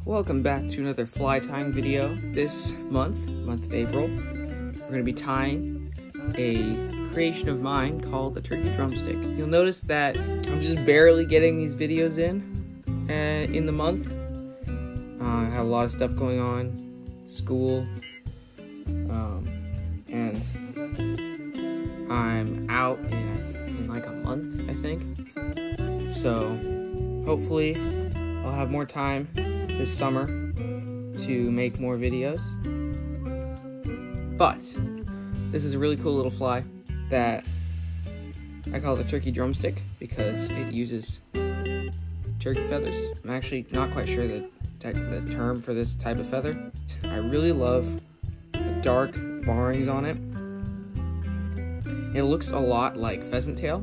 Welcome back to another fly tying video. This month of April, we're going to be tying a creation of mine called the Turkey Drumstick. You'll notice that I'm just barely getting these videos in the month. I have a lot of stuff going on, school, and I'm out in like a month, I think. So hopefully I'll have more time this summer to make more videos. But this is a really cool little fly that I call the Turkey Drumstick because it uses turkey feathers. I'm actually not quite sure the term for this type of feather. I really love the dark barrings on it. It looks a lot like pheasant tail.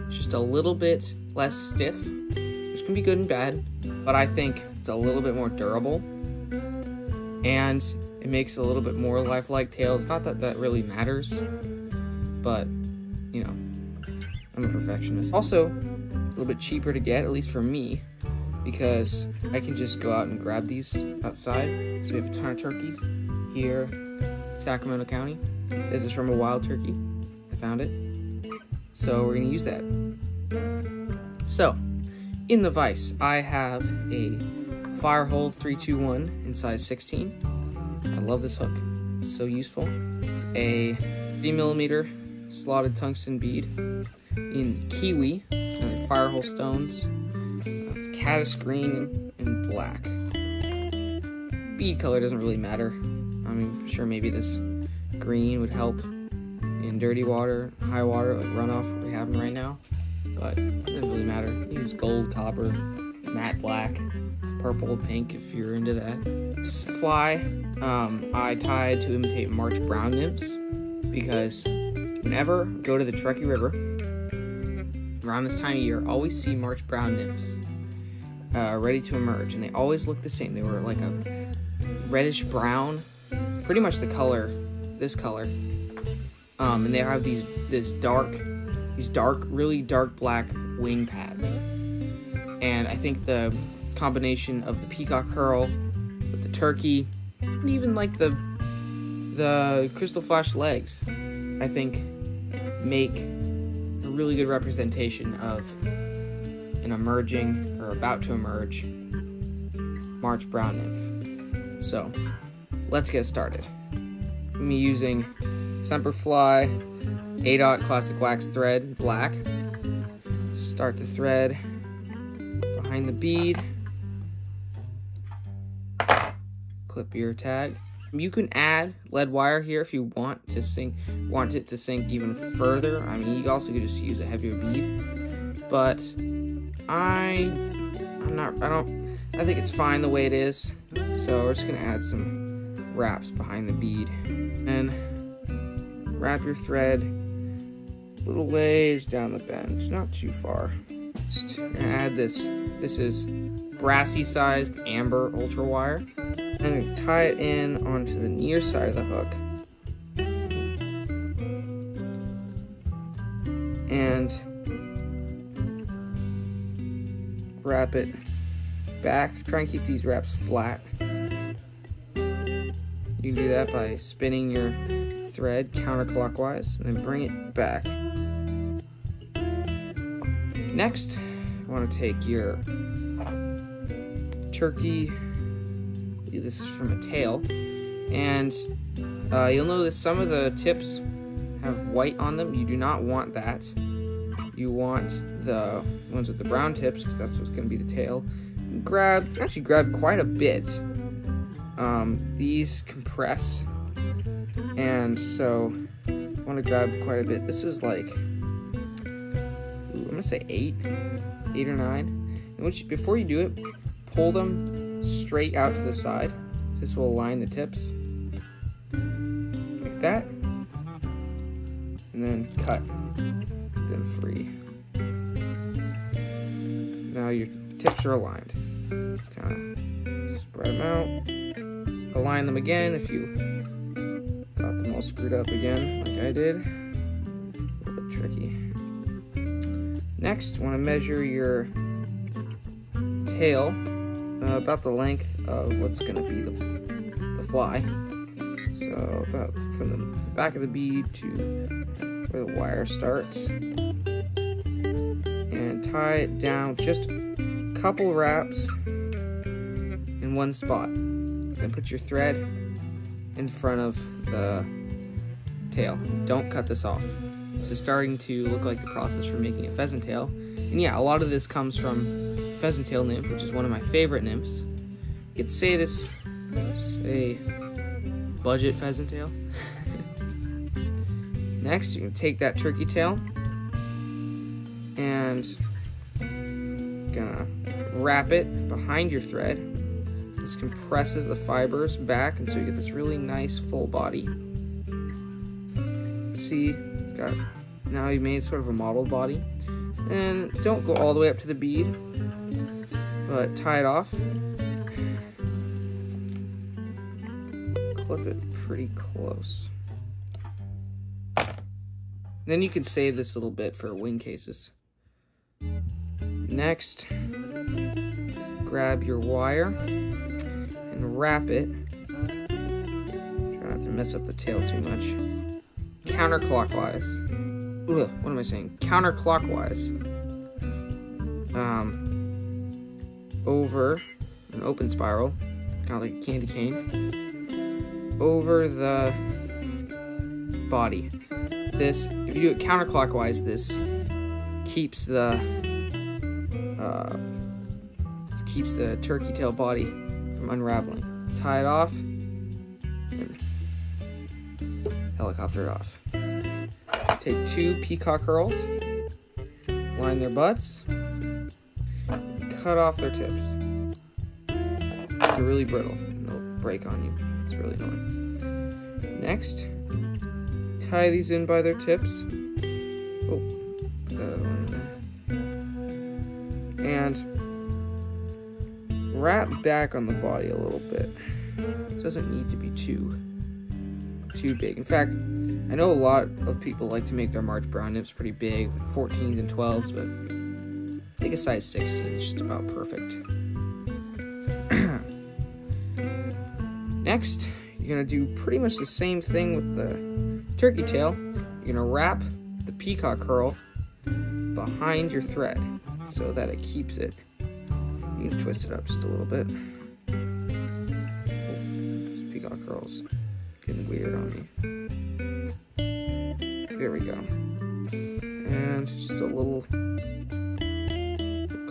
It's just a little bit less stiff, which can be good and bad, but I think it's a little bit more durable, and it makes a little bit more lifelike tail. It's not that that really matters, but, you know, I'm a perfectionist. Also, a little bit cheaper to get, at least for me, because I can just go out and grab these outside. So we have a ton of turkeys here in Sacramento County. This is from a wild turkey. I found it. So we're gonna use that. So, in the vise, I have a Firehole 321 in size 16. I love this hook. It's so useful. A 3mm slotted tungsten bead in kiwi and Firehole stones. It's caddis green and black. Bead color doesn't really matter. I'm sure maybe this green would help in dirty water, high water, like runoff we're having right now. But it doesn't really matter. Use gold, copper, matte black, purple, pink if you're into that. This fly I tied to imitate March brown nymphs because whenever I go to the Truckee River around this time of year, I always see March brown nymphs ready to emerge, and they always look the same. They were like a reddish brown, pretty much the color, this color, and they have these really dark black wing pads. And I think the combination of the peacock curl with the turkey, and even like the crystal flash legs, I think make a really good representation of an emerging or about to emerge March brown nymph. So let's get started. I'm using Semperfli 8/0 classic wax thread, black. Start the thread behind the bead. Clip your tag. You can add lead wire here if you want it to sink even further. I mean, you also could just use a heavier bead, but I think it's fine the way it is. So we're just gonna add some wraps behind the bead and wrap your thread a little ways down the bend, not too far. Just gonna add this. This is brassy sized amber ultra wire. I'm gonna tie it in onto the near side of the hook and wrap it back. Try and keep these wraps flat. You can do that by spinning your thread counterclockwise and then bring it back. Next, I want to take your turkey, this is from a tail, and you'll notice some of the tips have white on them. You do not want that. You want the ones with the brown tips, because that's what's going to be the tail. Actually grab quite a bit. These compress, and so I want to grab quite a bit. This is like, I'm gonna say 8 or 9. And before you do it, pull them straight out to the side. This will align the tips like that, and then cut them free. Now your tips are aligned. Just kind of spread them out. Align them again if you got them all screwed up again, like I did. A little bit tricky. Next, want to measure your tail about the length of what's going to be the fly. So about from the back of the bead to where the wire starts. And tie it down just a couple wraps in one spot. Then put your thread in front of the tail. Don't cut this off. So starting to look like the process for making a pheasant tail. And yeah, a lot of this comes from pheasant tail nymph, which is one of my favorite nymphs. You could say this is a budget pheasant tail. Next, you can take that turkey tail and gonna wrap it behind your thread. This compresses the fibers back, and so you get this really nice full body. See, now you made sort of a modeled body. And don't go all the way up to the bead, but tie it off. Clip it pretty close. Then you can save this little bit for wing cases. Next, grab your wire and wrap it. Try not to mess up the tail too much. Counterclockwise. Ugh, what am I saying? Counterclockwise. Over an open spiral, kind of like a candy cane, over the body. This, if you do it counterclockwise, this keeps the turkey tail body from unraveling. Tie it off and helicopter it off. Take 2 peacock curls, line their butts, cut off their tips. They're really brittle, and they'll break on you. It's really annoying. Next, tie these in by their tips. Oh, put that other one in there. And wrap back on the body a little bit. It doesn't need to be too big. In fact, I know a lot of people like to make their March brown nymphs pretty big, like 14s and 12s, but make a size 16, it's just about perfect. Next, you're gonna do pretty much the same thing with the turkey tail. You're gonna wrap the peacock curl behind your thread so that it keeps it. You can twist it up just a little bit. Oh, these peacock curls getting weird on me. There we go. And just a little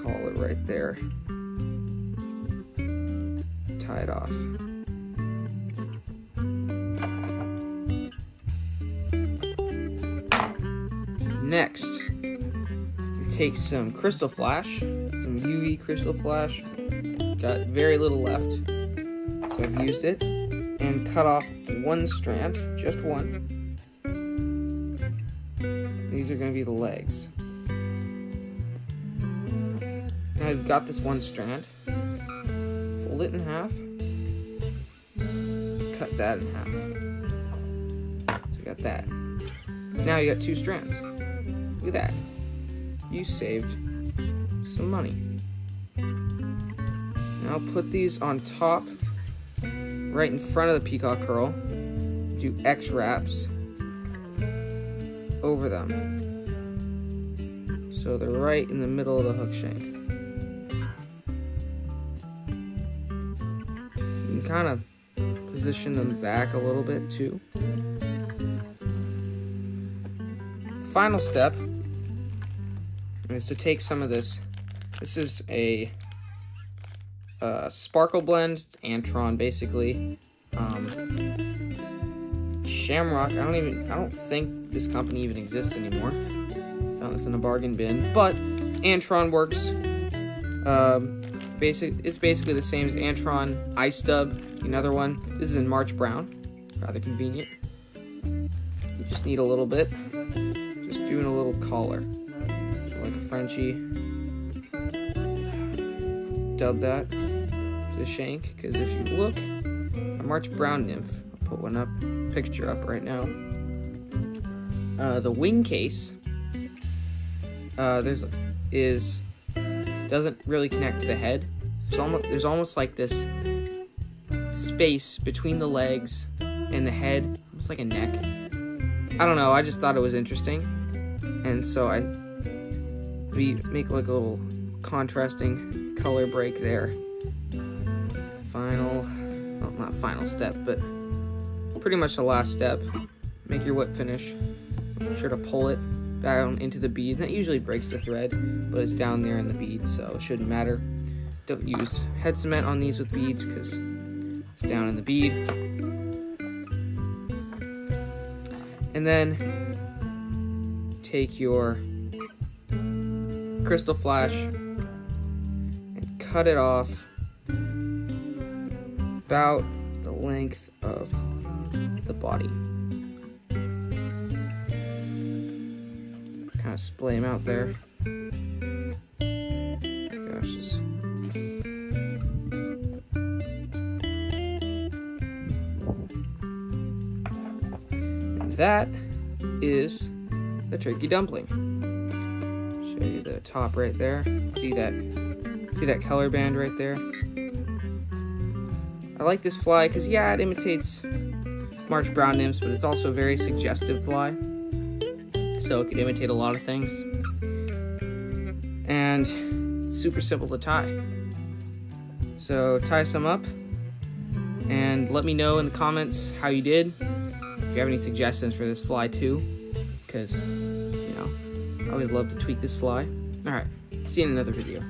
collar right there. Tie it off. Next, you take some crystal flash, some UV crystal flash. Got very little left, so I've used it. And cut off one strand, just one. These are going to be the legs. Now you've got this one strand. Fold it in half. Cut that in half. So you got that. Now you got 2 strands. Look at that. You saved some money. Now put these on top, right in front of the peacock curl. Do X wraps over them. So they're right in the middle of the hook shank. You can kind of position them back a little bit too. Final step is to take some of this. This is a sparkle blend. It's Antron basically. Shamrock. I don't think this company even exists anymore. Found this in a bargain bin, but Antron works. It's basically the same as Antron Ice Stub, another one. This is in March Brown, rather convenient. You just need a little bit. Just doing a little collar, so like a Frenchie. Dub that to the shank, because if you look, a March Brown nymph. I'll put one up, picture up right now. The wing case doesn't really connect to the head, there's almost like this space between the legs and the head, almost like a neck. I don't know, I just thought it was interesting, and so we make like a little contrasting color break there. Well, not final step, but pretty much the last step. Make your whip finish. Make sure to pull it down into the bead. That usually breaks the thread, but it's down there in the bead, so it shouldn't matter. Don't use head cement on these with beads because it's down in the bead. And then take your crystal flash and cut it off about the length of the body. Kind of splay them out there. Gosh, and that is the turkey dumpling. Show you the top right there. See that color band right there? I like this fly because, yeah, it imitates March brown nymphs, but it's also a very suggestive fly. So it could imitate a lot of things. And it's super simple to tie. So tie some up and let me know in the comments how you did. If you have any suggestions for this fly too, because, you know, I always love to tweak this fly. Alright, see you in another video.